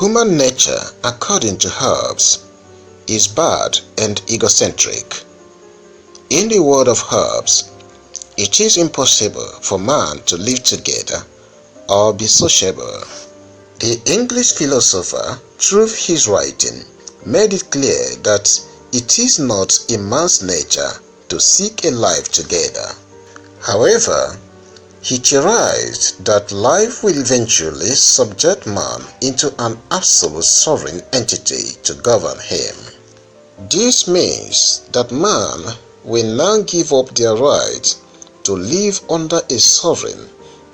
Human nature, according to Hobbes, is bad and egocentric. In the word of Hobbes, it is impossible for man to live together or be sociable. The English philosopher, through his writing, made it clear that it is not in man's nature to seek a life together. However, he theorized that life will eventually subject man into an absolute sovereign entity to govern him. This means that man will now give up their right to live under a sovereign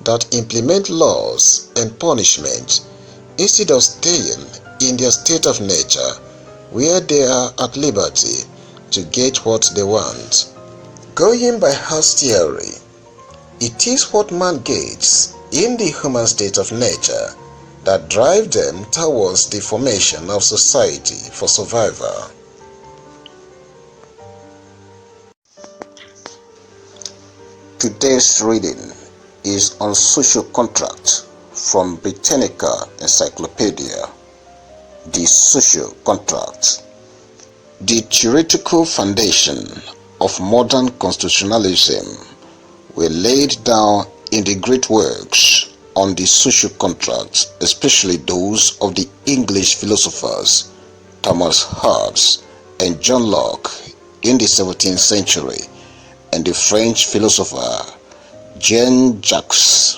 that implement laws and punishment instead of staying in their state of nature where they are at liberty to get what they want. Going by Hobbes' theory, it is what man gets in the human state of nature that drive them towards the formation of society for survival. Today's reading is on social contract from Britannica Encyclopedia. The social contract. The theoretical foundation of modern constitutionalism were laid down in the great works on the social contract, especially those of the English philosophers Thomas Hobbes and John Locke in the 17th century, and the French philosopher Jean-Jacques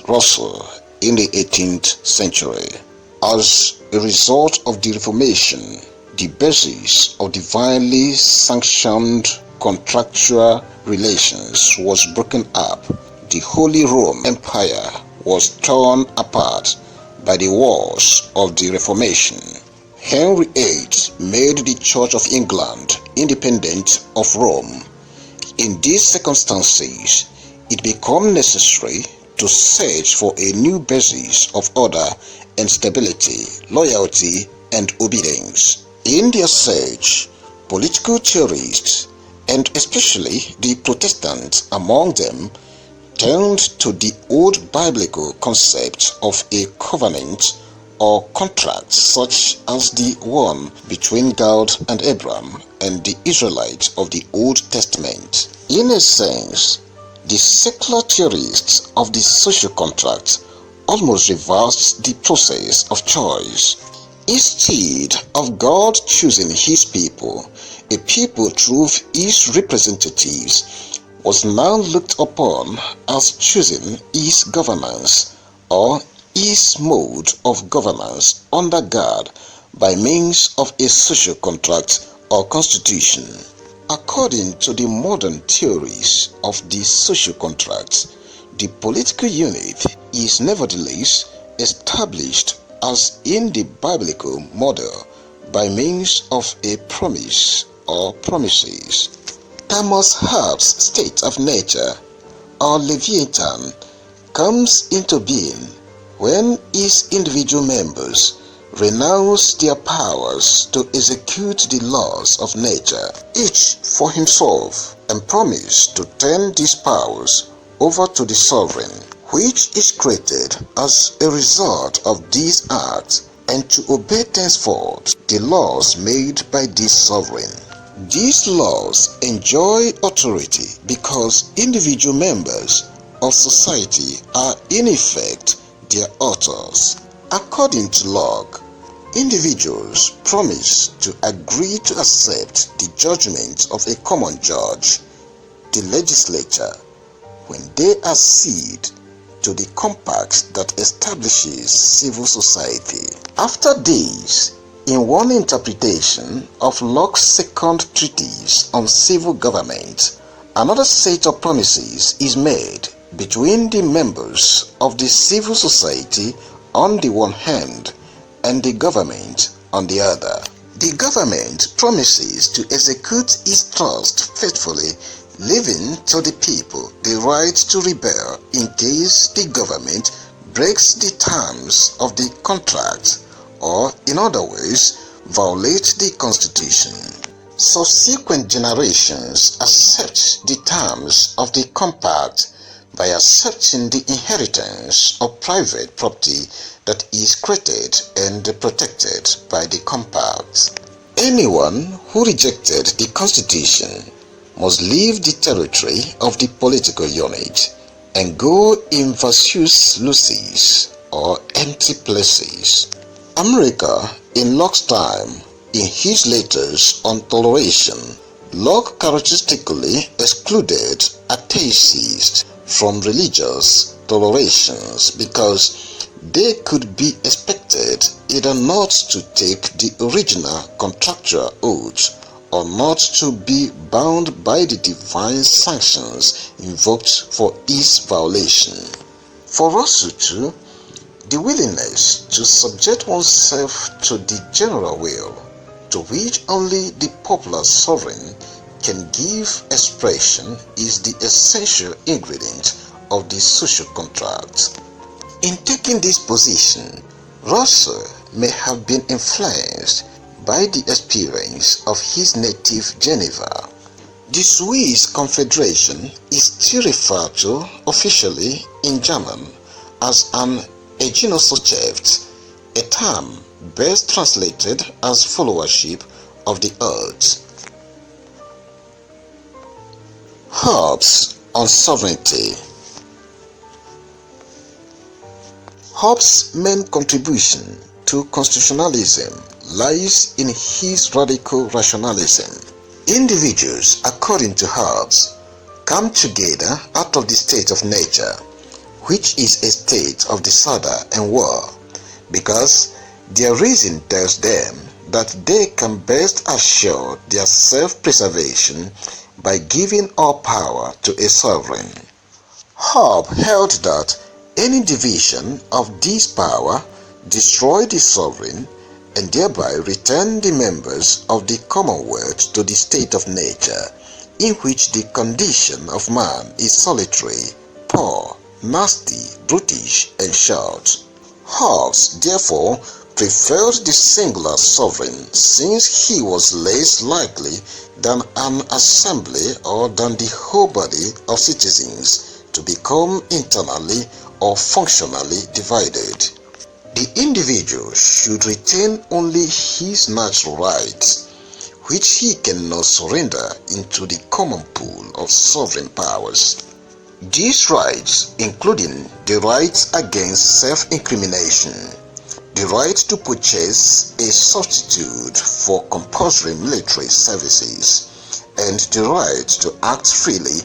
Rousseau in the 18th century. As a result of the Reformation, the basis of divinely sanctioned contractual relations was broken up. The Holy Roman Empire was torn apart by the wars of the Reformation. Henry VIII made the Church of England independent of Rome. In these circumstances, it became necessary to search for a new basis of order and stability, loyalty, and obedience. In their search, political theorists, and especially the Protestants among them, turned to the old biblical concept of a covenant or contract, such as the one between God and Abraham and the Israelites of the Old Testament. In a sense, the secular theorists of the social contract almost reversed the process of choice. Instead of God choosing his people, a people through his representatives was now looked upon as choosing his governance or his mode of governance under God by means of a social contract or constitution. According to the modern theories of the social contract, the political unit is nevertheless established as in the biblical model by means of a promise or promises. Thomas Hobbes' state of nature or Leviathan comes into being when his individual members renounce their powers to execute the laws of nature, each for himself, and promise to turn these powers over to the sovereign, which is created as a result of these acts, and to obey thenceforth the laws made by this sovereign. These laws enjoy authority because individual members of society are in effect their authors. According to Locke, individuals promise to agree to accept the judgment of a common judge, the legislature, when they accede to the compact that establishes civil society. After this, in one interpretation of Locke's second treatise on civil government, another set of promises is made between the members of the civil society on the one hand and the government on the other. The government promises to execute its trust faithfully, leaving to the people the right to rebel in case the government breaks the terms of the contract or, in other words, violates the constitution. Subsequent generations accept the terms of the compact by accepting the inheritance of private property that is created and protected by the compact. Anyone who rejected the Constitution must leave the territory of the political unit and go in vacuous luces or empty places. America, in Locke's time, in his letters on toleration, Locke characteristically excluded atheists from religious tolerations because they could be expected either not to take the original contractual oath or not to be bound by the divine sanctions invoked for its violation. For us too, the willingness to subject oneself to the general will, to which only the popular sovereign can give expression, is the essential ingredient of the social contract. In taking this position, Russell may have been influenced by the experience of his native Geneva. The Swiss Confederation is still referred to officially in German as an Genossenschaft, a term best translated as followership of the earth. Hobbes on sovereignty. Hobbes' main contribution to constitutionalism lies in his radical rationalism. Individuals, according to Hobbes, come together out of the state of nature, which is a state of disorder and war, because their reason tells them that they can best assure their self-preservation by giving all power to a sovereign. Hobbes held that any division of this power destroyed the sovereign and thereby returned the members of the commonwealth to the state of nature, in which the condition of man is solitary, poor, nasty, brutish, and short. Hobbes, therefore, preferred the singular sovereign, since he was less likely than an assembly or than the whole body of citizens to become internally or functionally divided. The individual should retain only his natural rights, which he cannot surrender into the common pool of sovereign powers. These rights, including the rights against self-incrimination, the right to purchase a substitute for compulsory military services, and the right to act freely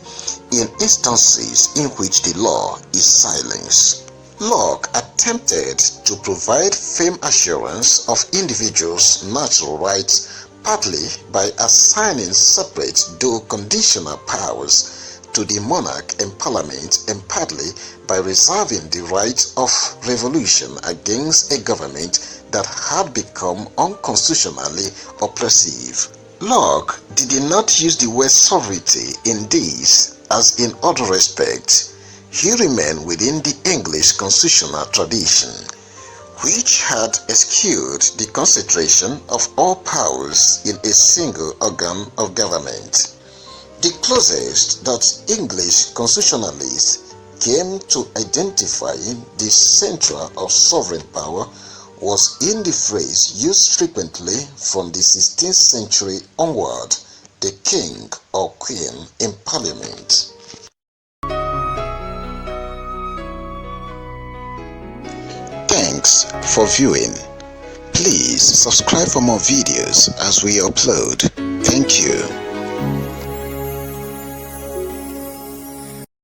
in instances in which the law is silenced. Locke attempted to provide firm assurance of individuals' natural rights partly by assigning separate though conditional powers to the monarch and parliament, and partly by reserving the right of revolution against a government that had become unconstitutionally oppressive. Locke did not use the word sovereignty in this as in other respects. He remained within the English constitutional tradition, which had eschewed the concentration of all powers in a single organ of government. The closest that English constitutionalists came to identifying the center of sovereign power was in the phrase used frequently from the 16th century onward, the king or queen in parliament. Thanks for viewing. Please subscribe for more videos as we upload. Thank you.